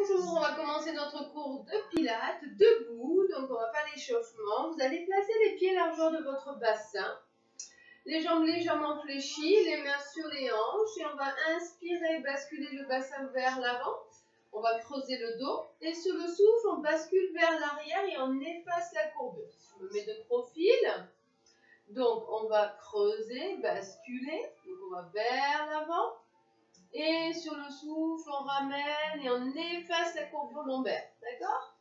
Bonjour, on va commencer notre cours de pilates debout. Donc on va faire l'échauffement. Vous allez placer les pieds largeur de votre bassin. Les jambes légèrement fléchies, les mains sur les hanches. Et on va inspirer, basculer le bassin vers l'avant. On va creuser le dos. Et sur le souffle, on bascule vers l'arrière et on efface la courbure. Je me mets de profil. Donc on va creuser, basculer. Donc on va vers l'avant. Et sur le souffle, on ramène et on efface la courbure lombaire. D'accord?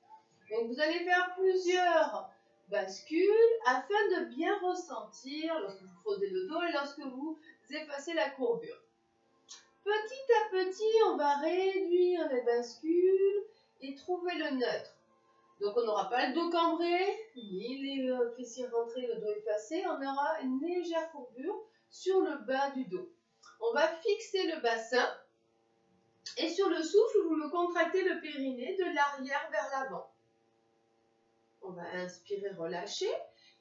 Donc vous allez faire plusieurs bascules afin de bien ressentir lorsque vous creusez le dos et lorsque vous effacez la courbure. Petit à petit, on va réduire les bascules et trouver le neutre. Donc on n'aura pas le dos cambré, ni les fessiers rentrés, le dos effacé. On aura une légère courbure sur le bas du dos. On va fixer le bassin et sur le souffle, vous me contractez le périnée de l'arrière vers l'avant. On va inspirer, relâcher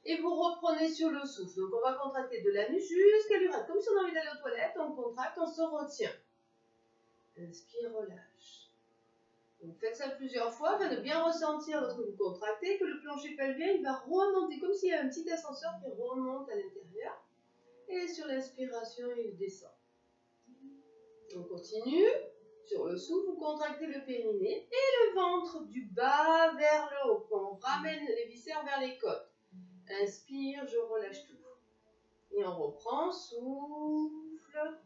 et vous reprenez sur le souffle. Donc on va contracter de la nuque jusqu'à l'urètre. Comme si on a envie d'aller aux toilettes, on contracte, on se retient. Inspire, relâche. Donc faites ça plusieurs fois afin de bien ressentir lorsque vous contractez que le plancher pelvien il va remonter comme s'il y a un petit ascenseur qui remonte à l'intérieur. Et sur l'inspiration, il descend. On continue. Sur le souffle, vous contractez le périnée et le ventre du bas vers le haut. On ramène les viscères vers les côtes. Inspire, je relâche tout. Et on reprend, souffle.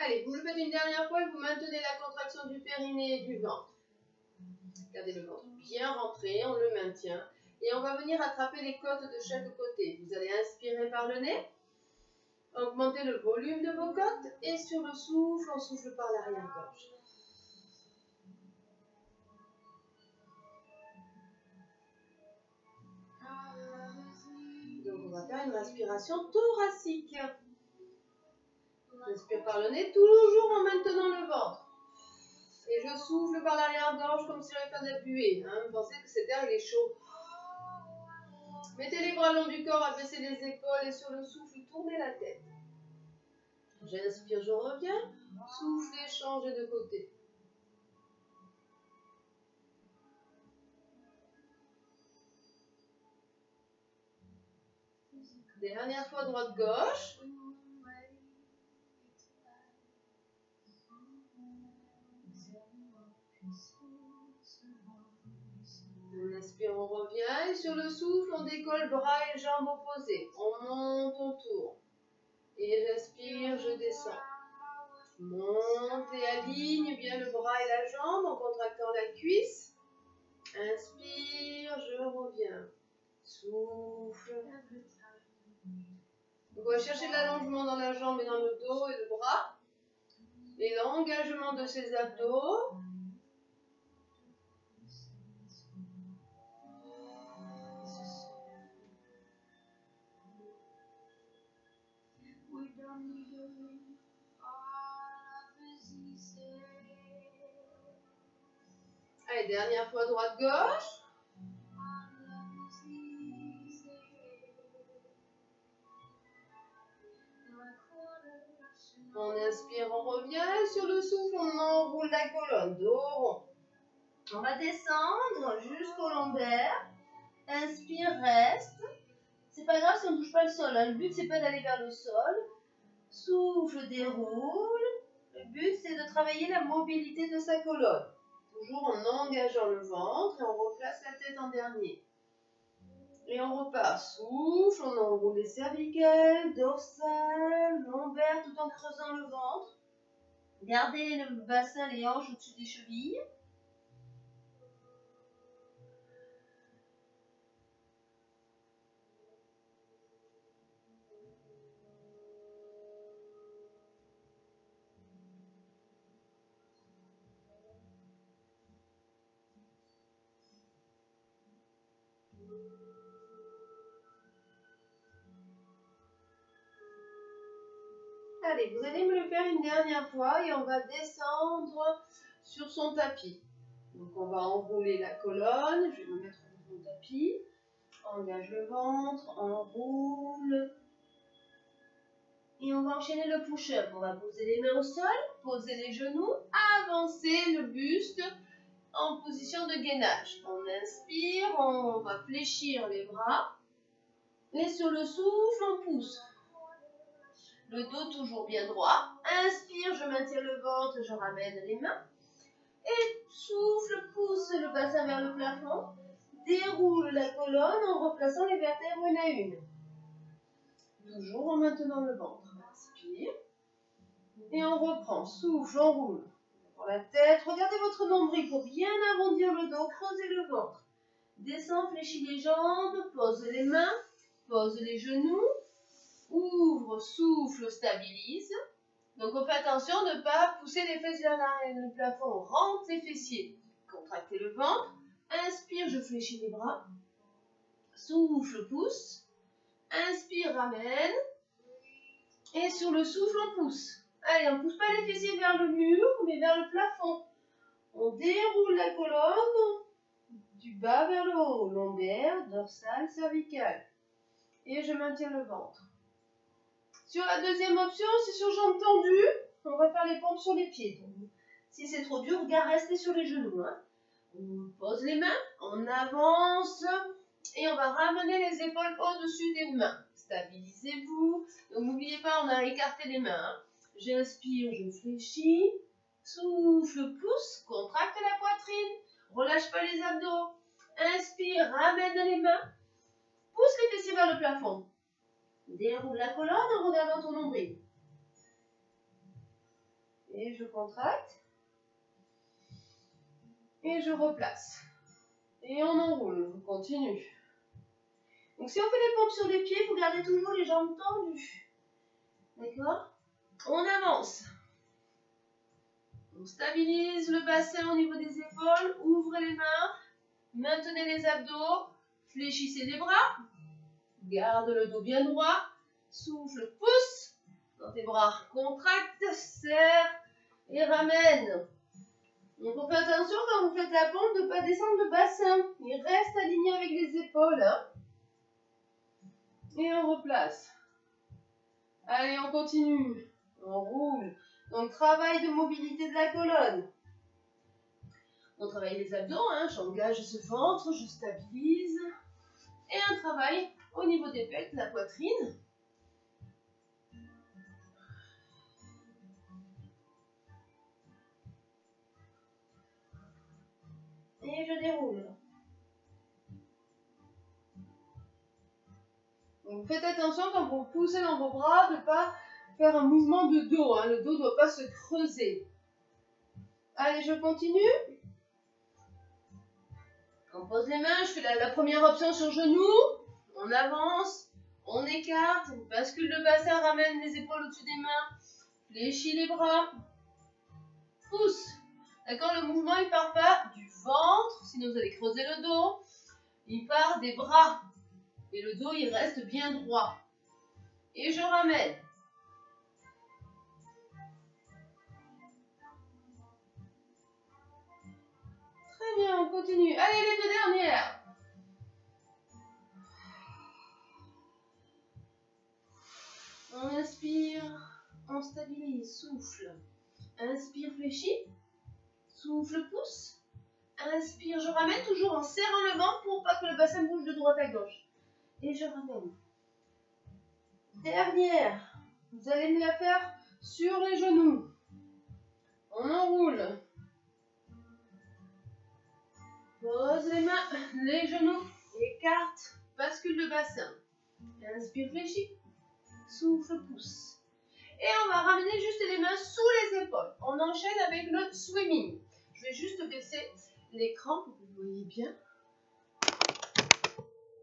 Allez, vous le faites une dernière fois et vous maintenez la contraction du périnée et du ventre. Gardez le ventre bien rentré, on le maintient. Et on va venir attraper les côtes de chaque côté. Vous allez inspirer par le nez, augmenter le volume de vos côtes et sur le souffle, on souffle par l'arrière-gorge. Donc on va faire une respiration thoracique. J'inspire par le nez, toujours en maintenant le ventre. Et je souffle par l'arrière-gorge comme si j'avais fait de la buée. Vous pensez que cet air il est chaud. Mettez les bras le long du corps, abaissez les épaules et sur le souffle, tournez la tête. J'inspire, je reviens. Soufflez, changez de côté. Dernière fois, droite-gauche. On inspire, on revient. Et sur le souffle, on décolle bras et jambes opposés. On monte, on tourne. Et j'inspire, je descends. Monte et aligne bien le bras et la jambe en contractant la cuisse. Inspire, je reviens. Souffle. Donc on va chercher l'allongement dans la jambe et dans le dos et le bras. Et l'engagement de ses abdos. Allez, dernière fois droite-gauche. On inspire, on revient. Et sur le souffle, on enroule la colonne, dos rond. On va descendre jusqu'au lombaire. Inspire, reste. C'est pas grave si on ne touche pas le sol. Le but, c'est pas d'aller vers le sol. Souffle, déroule. Le but, c'est de travailler la mobilité de sa colonne. Toujours en engageant le ventre et on replace la tête en dernier. Et on repart. Souffle, on enroule les cervicales, dorsales, lombaires tout en creusant le ventre. Gardez le bassin, les hanches au-dessus des chevilles. Allez, vous allez me le faire une dernière fois et on va descendre sur son tapis. Donc on va enrouler la colonne, je vais me mettre sur mon tapis. Engage le ventre, enroule. Et on va enchaîner le push-up. On va poser les mains au sol, poser les genoux, avancer le buste en position de gainage. On inspire, on va fléchir les bras. Et sur le souffle, on pousse. Le dos toujours bien droit. Inspire, je maintiens le ventre, je ramène les mains. Et souffle, pousse le bassin vers le plafond. Déroule la colonne en replaçant les vertèbres une à une. Toujours en maintenant le ventre. Inspire. Et on reprend. Souffle, on roule. Pour la tête, regardez votre nombril pour bien arrondir le dos, creuser le ventre. Descend, fléchit les jambes, pose les mains, pose les genoux. Ouvre, souffle, stabilise. Donc on fait attention de ne pas pousser les fesses vers le plafond. Rentre les fessiers. Contractez le ventre. Inspire, je fléchis les bras. Souffle, pousse. Inspire, ramène. Et sur le souffle, on pousse. Allez, on ne pousse pas les fessiers vers le mur, mais vers le plafond. On déroule la colonne du bas vers le haut. Lombaire, dorsale, cervicale. Et je maintiens le ventre. Sur la deuxième option, c'est sur jambes tendues. On va faire les pompes sur les pieds. Donc, si c'est trop dur, restez sur les genoux. Hein. On pose les mains, on avance et on va ramener les épaules au-dessus des mains. Stabilisez-vous. Donc n'oubliez pas, on a écarté les mains. Hein. J'inspire, je fléchis. Souffle, pousse, contracte la poitrine. Relâche pas les abdos. Inspire, ramène les mains. Pousse les fessiers vers le plafond. Déroule la colonne en regardant ton nombril. Et je contracte. Et je replace. Et on enroule, on continue. Donc si on fait les pompes sur les pieds, il faut garder toujours les jambes tendues. D'accord? On avance. On stabilise le bassin au niveau des épaules. Ouvrez les mains. Maintenez les abdos. Fléchissez les bras. Garde le dos bien droit. Souffle, pousse. Dans tes bras, contracte, serre et ramène. Donc on fait attention quand vous faites la pompe de ne pas descendre le bassin. Il reste aligné avec les épaules. Hein. Et on replace. Allez, on continue. On roule. Donc travail de mobilité de la colonne. On travaille les abdos. Hein. J'engage ce ventre, je stabilise. Et un travail au niveau des pecs, de la poitrine. Et je déroule. Donc faites attention quand vous poussez dans vos bras de ne pas faire un mouvement de dos. Hein. Le dos ne doit pas se creuser. Allez, je continue. On pose les mains. Je fais la première option sur genoux. On avance. On écarte. On bascule le bassin. Ramène les épaules au-dessus des mains. Fléchis les bras. Pousse. D'accord, le mouvement, il ne part pas du ventre, sinon vous allez creuser le dos. Il part des bras. Et le dos, il reste bien droit. Et je ramène. Très bien, on continue. Allez, les deux dernières. On inspire, on stabilise, souffle. Inspire, fléchis. Souffle, pousse. Inspire, je ramène toujours en serrant le ventre pour pas que le bassin bouge de droite à gauche. Et je ramène. Dernière. Vous allez me la faire sur les genoux. On enroule. Pose les mains, les genoux, écarte, bascule le bassin. Inspire, fléchis. Souffle, pousse. Et on va ramener juste les mains sous les épaules. On enchaîne avec le swimming. Je vais juste baisser l'écran pour que vous voyez bien.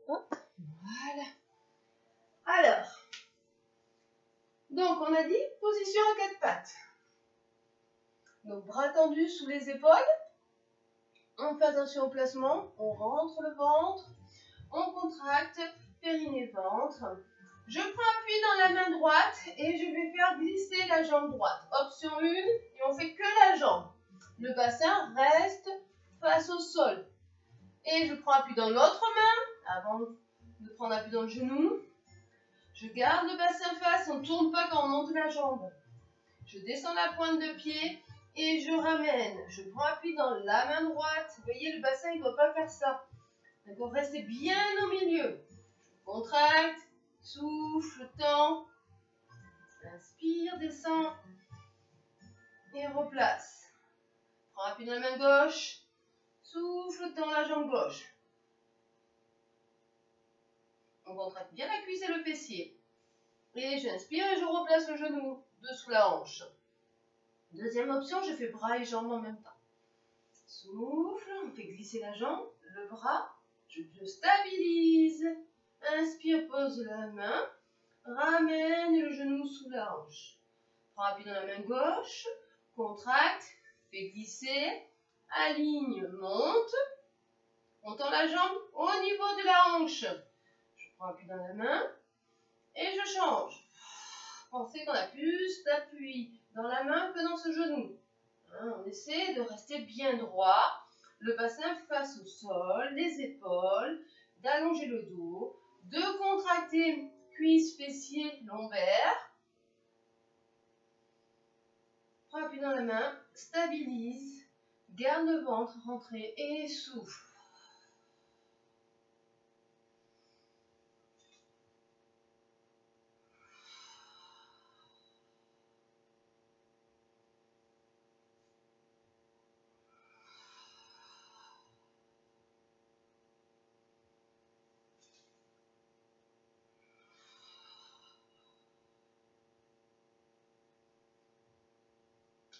Hop, voilà. Alors, donc on a dit position à quatre pattes. Donc bras tendus sous les épaules. On fait attention au placement. On rentre le ventre. On contracte périnée ventre. Je prends appui dans la main droite et je vais faire glisser la jambe droite. Option 1, et on fait que la jambe. Le bassin reste face au sol. Et je prends appui dans l'autre main, avant de prendre appui dans le genou. Je garde le bassin face, on ne tourne pas quand on monte la jambe. Je descends la pointe de pied et je ramène. Je prends appui dans la main droite. Vous voyez, le bassin, il ne doit pas faire ça. D'accord, restez bien au milieu. Je contracte, souffle, tends. Inspire, descend et replace. Prends appui dans la main gauche. Souffle, tends la jambe gauche. On contracte bien la cuisse et le fessier. Et j'inspire et je replace le genou dessous la hanche. Deuxième option, je fais bras et jambes en même temps. Souffle, on fait glisser la jambe, le bras, je stabilise. Inspire, pose la main, ramène le genou sous la hanche. Prends appui dans la main gauche, contracte, fais glisser, aligne, monte. On tend la jambe au niveau de la hanche. Je prends appui dans la main et je change. Pensez qu'on a plus d'appui dans la main que dans ce genou. On essaie de rester bien droit, le bassin face au sol, les épaules, d'allonger le dos, de contracter cuisses, fessiers, lombaires. Prends appui dans la main, stabilise, garde le ventre rentré et souffle.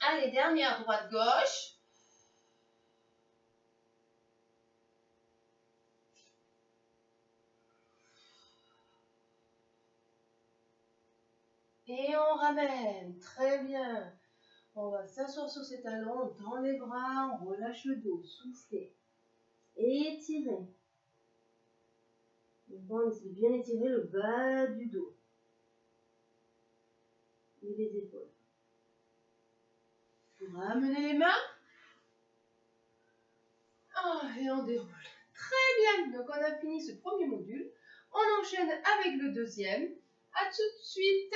Allez, dernière droite-gauche. Et on ramène. Très bien. On va s'asseoir sur ses talons, on tend les bras, on relâche le dos, soufflez. Étirez. On essaie de bien étirer le bas du dos. Et les épaules. Ramenez les mains. Et on déroule. Très bien. Donc on a fini ce premier module. On enchaîne avec le deuxième. À tout de suite.